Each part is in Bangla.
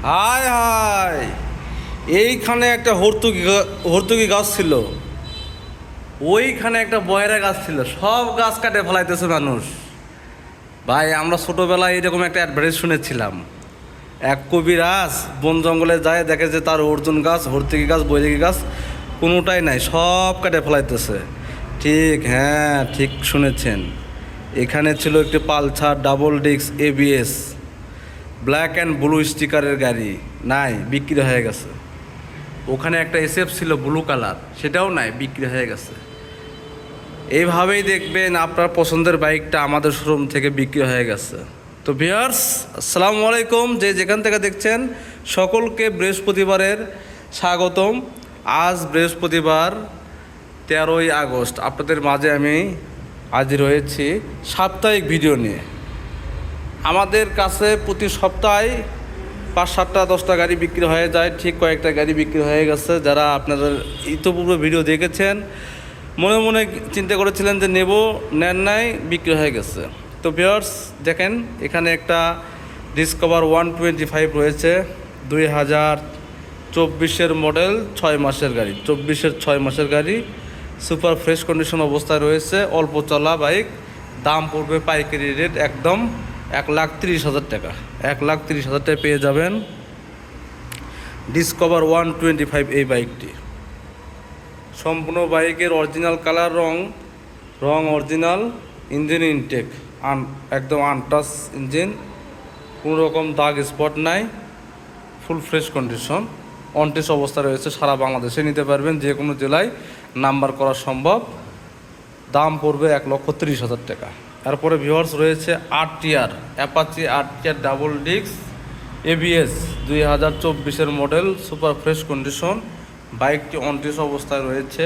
হায় হায়, এইখানে একটা হর্তুকি গাছ ছিল, ওইখানে একটা বয়রা গাছ ছিল, সব গাছ কাটে ফেলাইতেছে মানুষ। ভাই আমরা ছোটোবেলায় এরকম একটা অ্যাডভার্টাইজ শুনেছিলাম, এক কবিরাজ বন জঙ্গলে যায়, দেখে যে তার অর্জুন গাছ, হর্তুকি গাছ, বৈরাগী গাছ কোনোটাই নাই, সব কাটে ফেলাইতেছে। ঠিক, হ্যাঁ ঠিক শুনেছেন। এখানে ছিল একটি Pulsar double disc ABS black and blue স্টিকারের গাড়ি, নাই, বিক্রি হয়ে গেছে। ওখানে একটা এসএফ ছিল ব্লু কালার, সেটাও নাই, বিক্রি হয়ে গেছে। এইভাবেই দেখবেন আপনার পছন্দের বাইকটা আমাদের শোরুম থেকে বিক্রি হয়ে গেছে। তো ভিউয়ার্স, আসসালামু আলাইকুম, যে যেখান থেকে দেখছেন সকলকে বৃহস্পতিবারের স্বাগতম। আজ বৃহস্পতিবার 13ই আগস্ট, আপনাদের মাঝে আমি হাজির হয়েছি সাপ্তাহিক ভিডিও নিয়ে। আমাদের কাছে প্রতি সপ্তাহে 5-7টা 10টা গাড়ি বিক্রি হয়ে যায়, ঠিক কয়েকটা গাড়ি বিক্রি হয়ে গেছে। যারা আপনাদের ইতিপূর্বে ভিডিও দেখেছেন, মনে মনে চিন্তা করেছিলেন যে নেব, নেন নাই, বিক্রি হয়ে গেছে। তো ভিউয়ার্স দেখেন, এখানে একটা ডিসকভার 125 রয়েছে, 2024 মডেল, 6 মাসের গাড়ি, 6 মাসের গাড়ি, সুপার ফ্রেশ কন্ডিশন অবস্থায় রয়েছে, অল্প চলা বাইক। দাম পড়বে পাইকারি রেট একদম 1,30,000 টাকা, 1,30,000 টাকায় পেয়ে যাবেন ডিসকভার 125 এই বাইকটি। সম্পূর্ণ বাইকের অরিজিনাল কালার, রং অরিজিনাল, ইঞ্জিন ইনটেক একদম আনটাচ ইঞ্জিন, কোনো রকম দাগ স্পট নাই, ফুল ফ্রেশ কন্ডিশন, অনটেস্ট অবস্থা রয়েছে। সারা বাংলাদেশে নিতে পারবেন, যে কোনো জেলায় নাম্বার করা সম্ভব। দাম পড়বে 1,30,000 টাকা। তারপরে ভিউয়ার্স রয়েছে RTR, Apache RTR double disc ABS 2024 model, super fresh condition, বাইকটি অনটেস্ট অবস্থায় রয়েছে।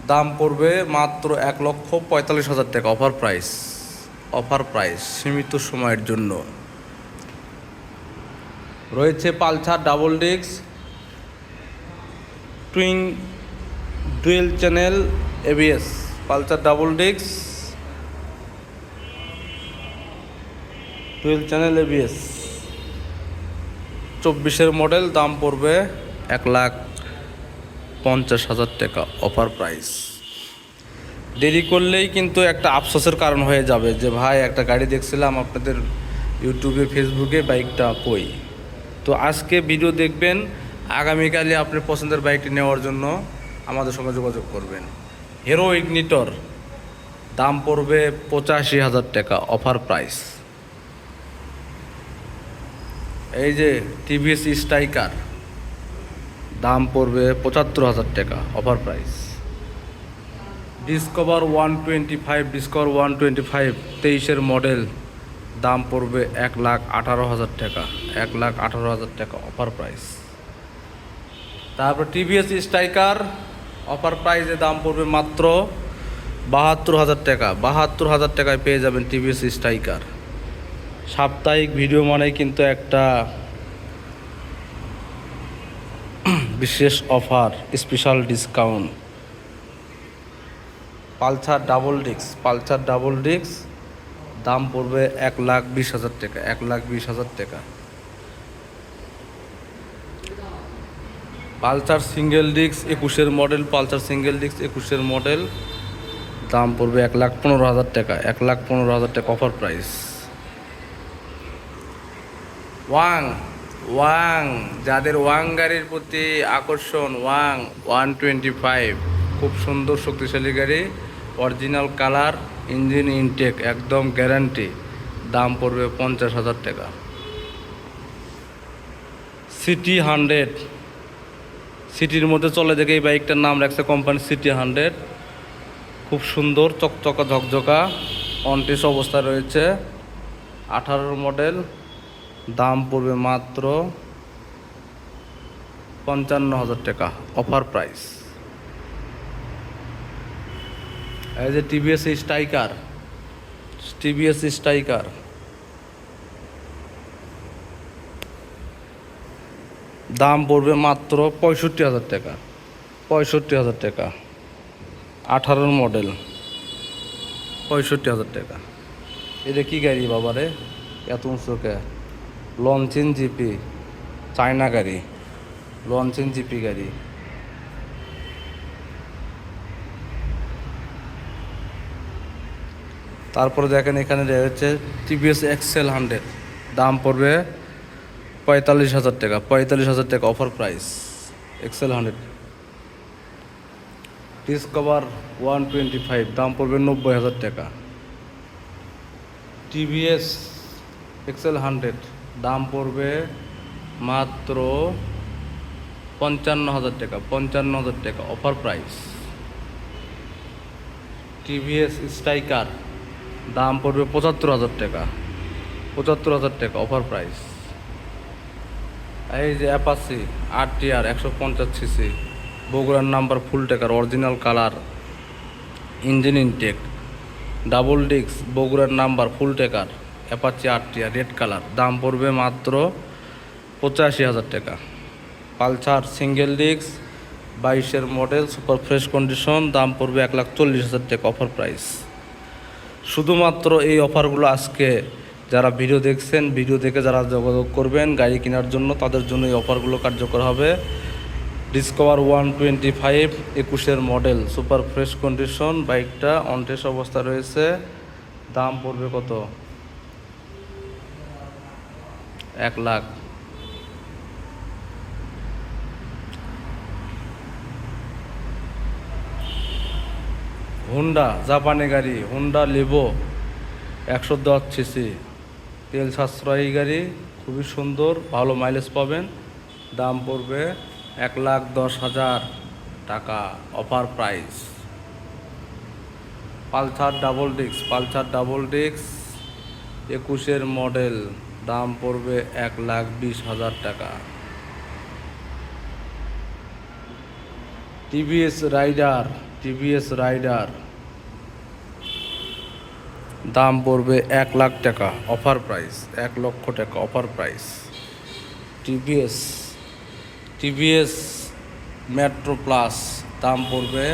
দাম পড়বে মাত্র 1,45,000 টাকা, অফার প্রাইস সীমিত সময়ের জন্য। রয়েছে Pulsar double disk twin dual channel ABS, Pulsar double disc dual channel ABS 24 model, দাম পড়বে 1,50,000 টাকা, অফার প্রাইস। দেরি করলেই কিন্তু একটা আফসোসের কারণ হয়ে যাবে যে ভাই একটা গাড়ি দেখছিলাম আপনাদের ইউটিউবে, ফেসবুকে, বাইকটা কই। তো আজকে ভিডিও দেখবেন, আগামীকালে আপনার পছন্দের বাইকটি নেওয়ার জন্য আমাদের সঙ্গে যোগাযোগ করবেন। হিরো ইগনিটর, দাম পড়বে 85,000 টাকা, অফার প্রাইস। এই যে টিভিএস স্ট্রাইকার, দাম পড়বে 75,000 টাকা, অফার প্রাইস। ডিসকভার 125 23 মডেল, দাম পড়বে 1,18,000 টাকা, 1,18,000 টাকা, অফার প্রাইস। তারপর টিভিএস স্ট্রাইকার অফার প্রাইসে দাম পড়বে মাত্র 72,000 টাকা, 72,000 টাকায় পেয়ে যাবেন টিভিএস স্ট্রাইকার। সাপ্তাহিক ভিডিও মানেই কিন্তু একটা বিশেষ offer, special discount. Pulsar double disk, দাম পড়বে 1,20,000 টাকা, 1,20,000 টাকা। Pulsar single disk 21 model, Pulsar single disk 21 model, দাম পড়বে 1,15,000 টাকা, 1,15,000 টাকা, অফার প্রাইস। ওয়াং, যাদের ওয়াং গাড়ির প্রতি আকর্ষণ, ওয়াং 125 খুব সুন্দর শক্তিশালী গাড়ি, অরিজিনাল কালার, ইঞ্জিন ইনটেক একদম গ্যারান্টি, দাম পড়বে 50,000 টাকা। সিটি 100, সিটির মধ্যে চলে দেখে এই বাইকটার নাম রাখছে কোম্পানি সিটি 100, খুব সুন্দর চকচকা ঝকঝকা, অনটেস্ট অবস্থা রয়েছে, 18 মডেল, দাম পড়বে মাত্র 55,000 টাকা, অফার প্রাইস। এই যে টিভিএস স্ট্রাইকার, দাম পড়বে মাত্র 65,000 টাকা, 65,000 টাকা, 18 মডেল, 65,000 টাকা। এটা কি গাড়ি বাবারে, এত উঁচুকে লঞ্চিন জিপি, চায়না গাড়ি, লঞ্চিন জিপি গাড়ি। তারপরে দেখেন এখানে রয়েছে টিভিএস এক্সেল 100, দাম পড়বে 45,000 টাকা। 45,000 টাকা অফার প্রাইস, এক্সেল 100। ডিসকভার 125, দাম পড়বে 90,000 টাকা। টিভিএস এক্সেল 100, দাম পড়বে মাত্র 55,000 টাকা। 55,000 টাকা অফার প্রাইস। টিভিএস স্ট্রাইকার, দাম পড়বে 75,000 টাকা। 75,000 টাকা অফার প্রাইস। এই যে অ্যাপাচি RTR 150 সিসি, বগুড়ার নাম্বার, ফুল টেকার, original colour, engine intake, double disc, বগুড়ার নাম্বার, ফুল টেকার, অ্যাপাচি RTR রেড কালার, দাম পড়বে মাত্র 85,000 টাকা। পালসার সিঙ্গেল ডিস্ক 22-এর মডেল, সুপার ফ্রেশ কন্ডিশন, দাম পড়বে 1,40,000 টাকা অফার প্রাইস। শুধুমাত্র এই অফারগুলো আজকে যারা ভিডিও দেখছেন, ভিডিও দেখে যারা যোগাযোগ করবেন গাড়ি কেনার জন্য, তাদের জন্য এই অফারগুলো কার্যকর হবে। ডিসকভার 125 21-এর মডেল, সুপার ফ্রেশ কন্ডিশন, বাইকটা অন টেস্ট অবস্থা রয়েছে, দাম পড়বে কত? 1 লাখ। হুন্ডা জাপানি গাড়ি, হুন্ডা লিভো 110 সিসি, তেল সাশ্রয়ী গাড়ি, খুবই সুন্দর, ভালো মাইলেজ পাবেন, দাম পড়বে 1,10,000 টাকা offer price. Pulsar double disc, Pulsar double disc 21-এর মডেল, দাম পড়বে 1,20,000 টাকা। টিভিএস রাইডার, টিভিএস রাইডার, দাম পড়বে 1 লাখ টাকা অফার প্রাইস। 1 লক্ষ টাকা offer price. TVS, TVS Metro Plus, দাম পড়বে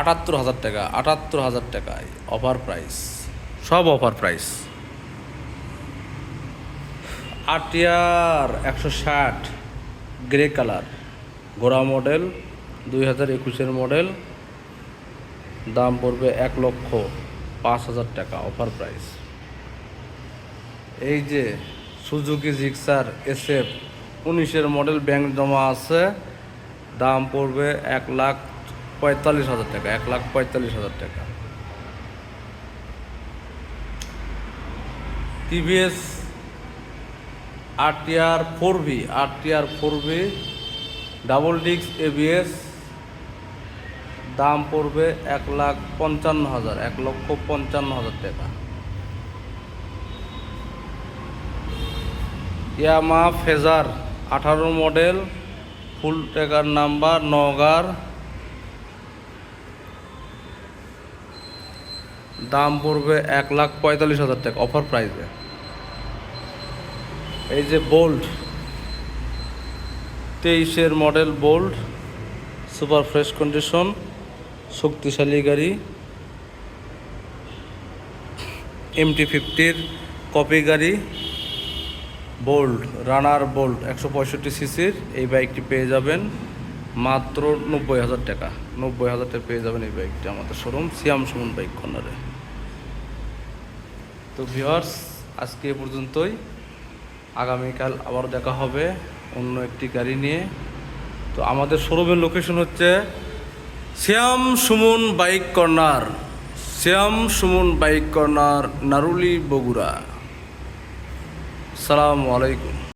78,000 টাকা। 78,000 টাকায় অফার প্রাইস, সব offer price. RTR 160 grey colour, ঘোড়া মডেল, 2021-এর মডেল, দাম পড়বে 1,05,000 টাকা অফার প্রাইস। এই যে সুজুকি জিক্সার SF 19-এর মডেল, ব্যাংক জমা আছে, দাম পড়বে 1,45,000 টাকা। 1,45,000 টাকা। TVS RTR 4V, RTR 4V double disc ABS, দাম পড়বে 1,55,000, 1,55,000 টাকা। ইয়ামা ফেজার 18 মডেল, ফুল টেকার নাম্বার, নওগাঁর, দাম পড়বে 1,45,000 টাকা অফার প্রাইসে। এই যে বোল্ট 23-এর model, Bolt super fresh condition, শক্তিশালী গাড়ি, MT-50-র কপি গাড়ি, বোল্ট রানার, বোল্ট 165 সিসির এই বাইকটি পেয়ে যাবেন মাত্র 90,000 টাকা। 90,000 টাকা পেয়ে যাবেন এই বাইকটি আমাদের শোরুম সিয়াম সুমন বাইক কর্নারে। তো ভিউয়ার্স, আজকে এ পর্যন্তই। আগামীকাল আবার দেখা হবে অন্য একটি গাড়ি নিয়ে। তো আমাদের শোরুমের লোকেশন হচ্ছে শ্যাম সুমন বাইক কর্নার, শ্যাম সুমন বাইক কর্নার, নারুলি, বগুড়া। আসসালামু আলাইকুম।